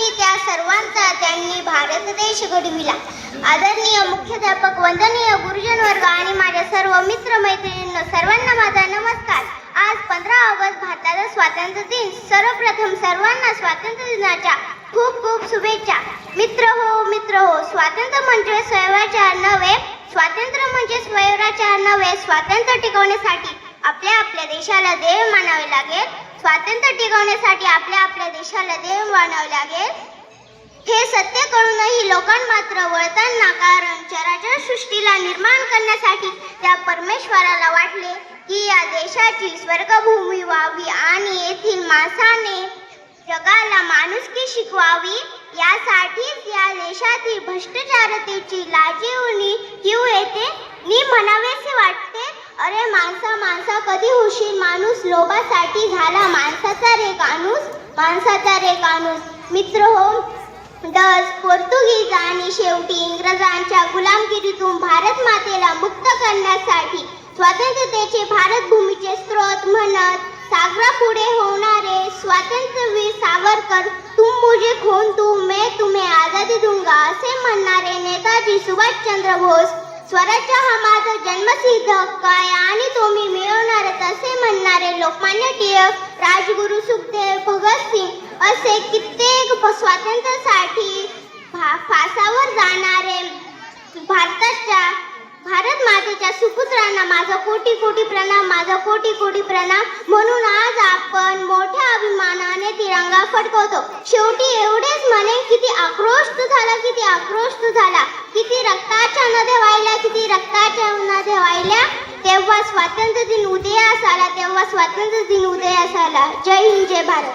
करूनही त्या सर्वांचा त्यांनी भारत देश घडविला. आदरणीय मुख्याध्यापक, वंदनीय गुरुजन वर्ग आणि माझ्या सर्व मित्र मैत्रिणींनो, सर्वांना माझा नमस्कार. आज 15 ऑगस्ट भारताचा स्वातंत्र्य दिन. सर्वप्रथम सर्वांना स्वातंत्र्य दिनाच्या खूप खूप शुभेच्छा. मित्र हो, स्वातंत्र्य म्हणजे स्वैराचार नव्हे. स्वातंत्र्य टिकवण्यासाठी आपल्या देशाला देव मानावे लागेल. स्वातंत्र्य टिकवण्यासाठी आपल्या देशाला देव मानावे लागेल. हे सत्य कळूनही लोकांमात्र वळताना, कारण चराचर सृष्टीला निर्माण करण्यासाठी त्या परमेश्वराला वाटले की या देशाची स्वर्गभूमी व्हावी आणि येथील माणसाने जगाला माणुसकी शिकवावी. यासाठीच या देशातील भ्रष्टाचारतेची लाजीवणी किंवा येते मी म्हणावेसे वाटते, अरे माणसा कधी होशील माणूस, लोभासाठी झाला माणसाचा रे काणूस. मित्र हो, डच, पोर्तुगीज आणि शेवटी इंग्रजांच्या गुलामगिरीतून भारत मातेला मुक्त करण्यासाठी स्वातंत्र्याचे भारतभूमीचे स्रोत म्हणत सागरापुढे होणारे स्वातंत्र्यवीर सावरकर, तुम मुझे खून दो मैं तुम्हें आजादी दूंगा असे म्हणणारे नेताजी सुभाषचंद्र बोस, स्वराज्य हा माझा जन्मसिद्ध हक्क आहे आणि तो मी मिळवणारच असे म्हणणारे लोकमान्य टिळक, राजगुरू सुखदेव, भगतसिंग असे कित्येक स्वातंत्र्यासाठी फासावर जाणारे भारत मातेच्या सुपुत्रांना माझा कोटी प्रणाम. म्हणून आज आपण मोठ्या अभिमानाने तिरंगा फडकवतो. शेवटी एवढेच म्हणेन, किती आक्रोश झाला, किती रक्ताच्या नद्या वाहिल्या, तेव्हा स्वातंत्र्य दिन उदयास आला. जय हिंद, जय भारत.